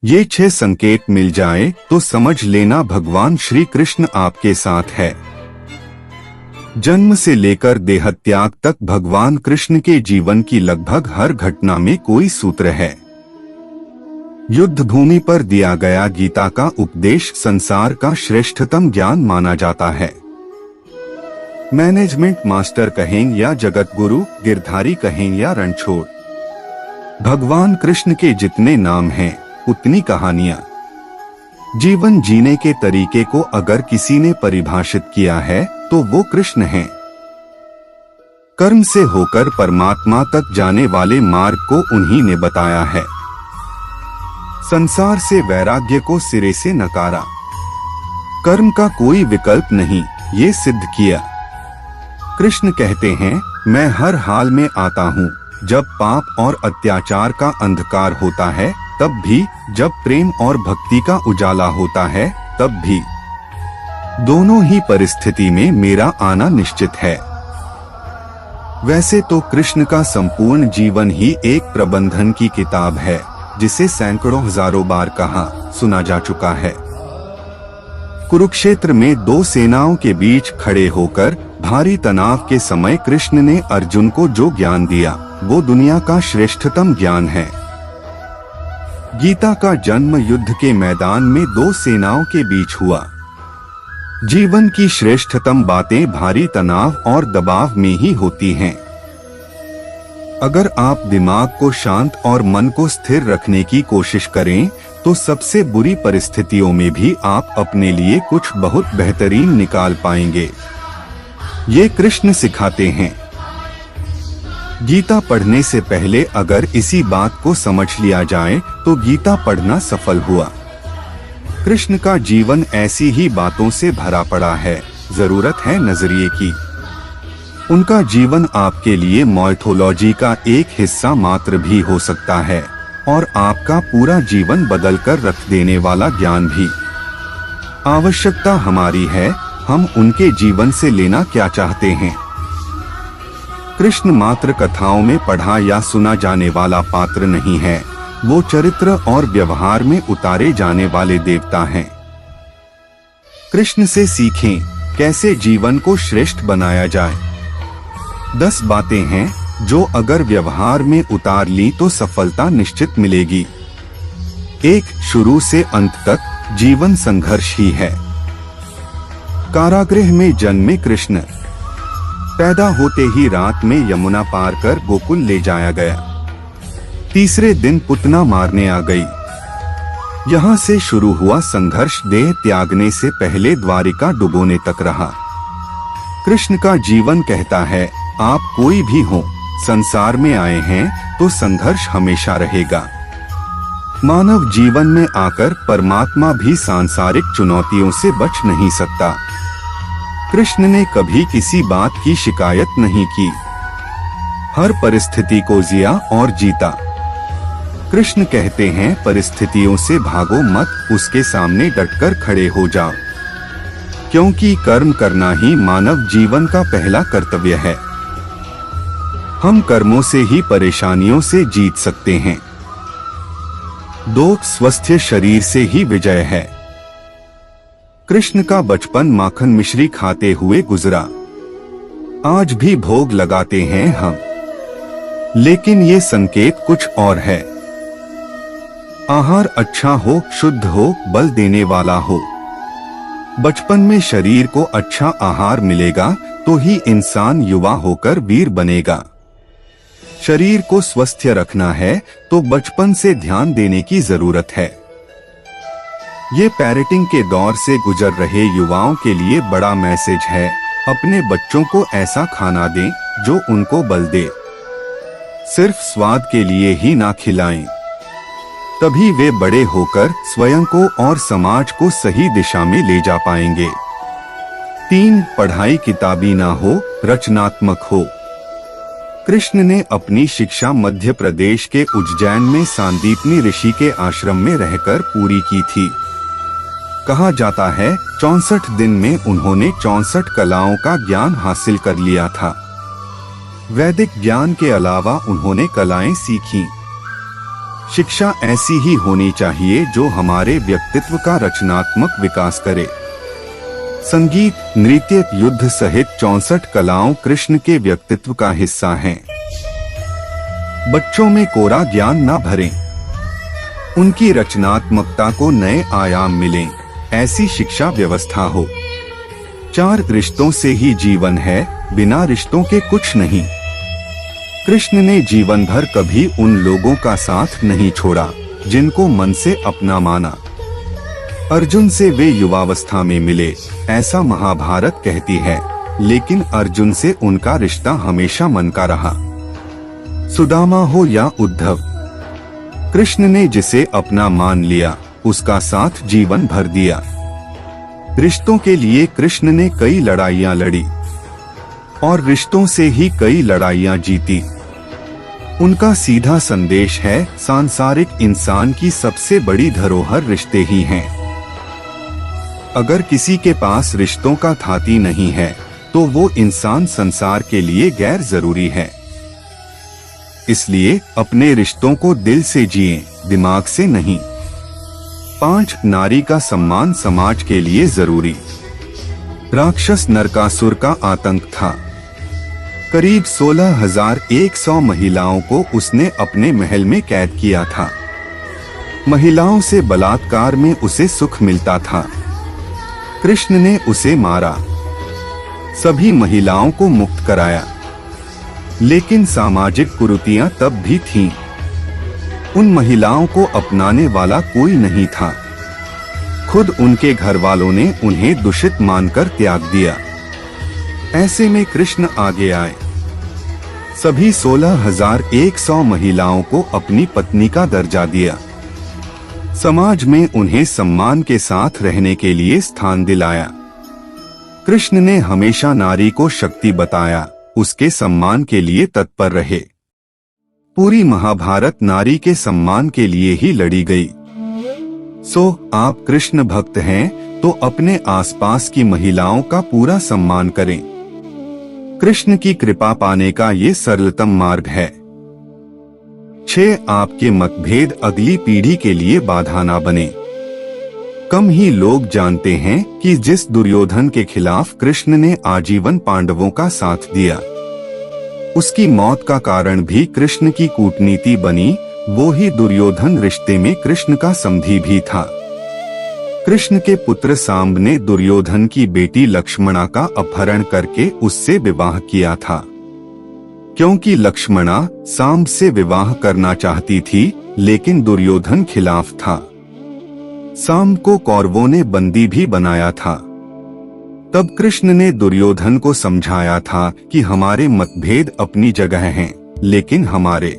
ये 6 संकेत मिल जाए तो समझ लेना भगवान श्री कृष्ण आपके साथ है। जन्म से लेकर देहत्याग तक भगवान कृष्ण के जीवन की लगभग हर घटना में कोई सूत्र है। युद्ध भूमि पर दिया गया गीता का उपदेश संसार का श्रेष्ठतम ज्ञान माना जाता है। मैनेजमेंट मास्टर कहें या जगत गुरु, गिरधारी कहें या रणछोड़, भगवान कृष्ण के जितने नाम हैं उतनी कहानियां। जीवन जीने के तरीके को अगर किसी ने परिभाषित किया है तो वो कृष्ण हैं। कर्म से होकर परमात्मा तक जाने वाले मार्ग को उन्हीं ने बताया है। संसार से वैराग्य को सिरे से नकारा, कर्म का कोई विकल्प नहीं, ये सिद्ध किया। कृष्ण कहते हैं, मैं हर हाल में आता हूँ, जब पाप और अत्याचार का अंधकार होता है तब भी, जब प्रेम और भक्ति का उजाला होता है तब भी। दोनों ही परिस्थिति में मेरा आना निश्चित है। वैसे तो कृष्ण का संपूर्ण जीवन ही एक प्रबंधन की किताब है, जिसे सैकड़ों हजारों बार कहा सुना जा चुका है। कुरुक्षेत्र में 2 सेनाओं के बीच खड़े होकर भारी तनाव के समय कृष्ण ने अर्जुन को जो ज्ञान दिया वो दुनिया का श्रेष्ठतम ज्ञान है। गीता का जन्म युद्ध के मैदान में 2 सेनाओं के बीच हुआ। जीवन की श्रेष्ठतम बातें भारी तनाव और दबाव में ही होती हैं। अगर आप दिमाग को शांत और मन को स्थिर रखने की कोशिश करें तो सबसे बुरी परिस्थितियों में भी आप अपने लिए कुछ बहुत बेहतरीन निकाल पाएंगे। ये कृष्ण सिखाते हैं। गीता पढ़ने से पहले अगर इसी बात को समझ लिया जाए तो गीता पढ़ना सफल हुआ। कृष्ण का जीवन ऐसी ही बातों से भरा पड़ा है, जरूरत है नजरिए की। उनका जीवन आपके लिए माइथोलॉजी का एक हिस्सा मात्र भी हो सकता है और आपका पूरा जीवन बदल कर रख देने वाला ज्ञान भी। आवश्यकता हमारी है, हम उनके जीवन से लेना क्या चाहते हैं। कृष्ण मात्र कथाओं में पढ़ा या सुना जाने वाला पात्र नहीं है, वो चरित्र और व्यवहार में उतारे जाने वाले देवता हैं। कृष्ण से सीखें कैसे जीवन को श्रेष्ठ बनाया जाए। 10 बातें हैं जो अगर व्यवहार में उतार ली तो सफलता निश्चित मिलेगी। 1. शुरू से अंत तक जीवन संघर्ष ही है। कारागृह में जन्मे कृष्ण, पैदा होते ही रात में यमुना पार कर गोकुल ले जाया गया। तीसरे दिन पुतना मारने आ गई। यहाँ से शुरू हुआ संघर्ष देह त्यागने से पहले द्वारिका डुबोने तक रहा। कृष्ण का जीवन कहता है, आप कोई भी हो, संसार में आए हैं तो संघर्ष हमेशा रहेगा। मानव जीवन में आकर परमात्मा भी सांसारिक चुनौतियों से बच नहीं सकता। कृष्ण ने कभी किसी बात की शिकायत नहीं की, हर परिस्थिति को जिया और जीता। कृष्ण कहते हैं, परिस्थितियों से भागो मत, उसके सामने डटकर खड़े हो जाओ, क्योंकि कर्म करना ही मानव जीवन का पहला कर्तव्य है। हम कर्मों से ही परेशानियों से जीत सकते हैं। 2. स्वस्थ शरीर से ही विजय है। कृष्ण का बचपन माखन मिश्री खाते हुए गुजरा। आज भी भोग लगाते हैं हम, लेकिन ये संकेत कुछ और है। आहार अच्छा हो, शुद्ध हो, बल देने वाला हो। बचपन में शरीर को अच्छा आहार मिलेगा तो ही इंसान युवा होकर वीर बनेगा। शरीर को स्वस्थ रखना है तो बचपन से ध्यान देने की जरूरत है। ये पेरेंटिंग के दौर से गुजर रहे युवाओं के लिए बड़ा मैसेज है। अपने बच्चों को ऐसा खाना दें जो उनको बल दे। सिर्फ स्वाद के लिए ही ना खिलाएं, तभी वे बड़े होकर स्वयं को और समाज को सही दिशा में ले जा पाएंगे। 3. पढ़ाई किताबी ना हो, रचनात्मक हो। कृष्ण ने अपनी शिक्षा मध्य प्रदेश के उज्जैन में सांदीपनी ऋषि के आश्रम में रहकर पूरी की थी। कहा जाता है 64 दिन में उन्होंने 64 कलाओं का ज्ञान हासिल कर लिया था। वैदिक ज्ञान के अलावा उन्होंने कलाएं सीखीं। शिक्षा ऐसी ही होनी चाहिए जो हमारे व्यक्तित्व का रचनात्मक विकास करे। संगीत, नृत्य, युद्ध सहित 64 कलाओं कृष्ण के व्यक्तित्व का हिस्सा हैं। बच्चों में कोरा ज्ञान न भरें, उनकी रचनात्मकता को नए आयाम मिलें, ऐसी शिक्षा व्यवस्था हो। 4 रिश्तों से ही जीवन है, बिना रिश्तों के कुछ नहीं। कृष्ण ने जीवन भर कभी उन लोगों का साथ नहीं छोड़ा जिनको मन से अपना माना। अर्जुन से वे युवावस्था में मिले, ऐसा महाभारत कहती है, लेकिन अर्जुन से उनका रिश्ता हमेशा मन का रहा। सुदामा हो या उद्धव, कृष्ण ने जिसे अपना मान लिया उसका साथ जीवन भर दिया। रिश्तों के लिए कृष्ण ने कई लड़ाइयां लड़ी और रिश्तों से ही कई लड़ाइयां जीती। उनका सीधा संदेश है, सांसारिक इंसान की सबसे बड़ी धरोहर रिश्ते ही हैं। अगर किसी के पास रिश्तों का थाती नहीं है तो वो इंसान संसार के लिए गैर जरूरी है। इसलिए अपने रिश्तों को दिल से जिएं, दिमाग से नहीं। 5 नारी का सम्मान समाज के लिए जरूरी। राक्षस नरकासुर का आतंक था। करीब 16,100 महिलाओं को उसने अपने महल में कैद किया था। महिलाओं से बलात्कार में उसे सुख मिलता था। कृष्ण ने उसे मारा, सभी महिलाओं को मुक्त कराया, लेकिन सामाजिक कुरीतियां तब भी थीं। उन महिलाओं को अपनाने वाला कोई नहीं था। खुद उनके घर वालों ने उन्हें दूषित मानकर त्याग दिया। ऐसे में कृष्ण आगे आए, सभी 16,100 महिलाओं को अपनी पत्नी का दर्जा दिया। समाज में उन्हें सम्मान के साथ रहने के लिए स्थान दिलाया। कृष्ण ने हमेशा नारी को शक्ति बताया, उसके सम्मान के लिए तत्पर रहे। पूरी महाभारत नारी के सम्मान के लिए ही लड़ी गई। आप कृष्ण भक्त हैं तो अपने आसपास की महिलाओं का पूरा सम्मान करें। कृष्ण की कृपा पाने का ये सरलतम मार्ग है। 6 आपके मतभेद अगली पीढ़ी के लिए बाधा ना बने। कम ही लोग जानते हैं कि जिस दुर्योधन के खिलाफ कृष्ण ने आजीवन पांडवों का साथ दिया, उसकी मौत का कारण भी कृष्ण की कूटनीति बनी। वो ही दुर्योधन रिश्ते में कृष्ण का समधी भी था। कृष्ण के पुत्र सांब ने दुर्योधन की बेटी लक्ष्मणा का अपहरण करके उससे विवाह किया था। क्योंकि लक्ष्मणा सांब से विवाह करना चाहती थी, लेकिन दुर्योधन खिलाफ था। सांब को कौरवों ने बंदी भी बनाया था। तब कृष्ण ने दुर्योधन को समझाया था कि हमारे मतभेद अपनी जगह हैं, लेकिन हमारे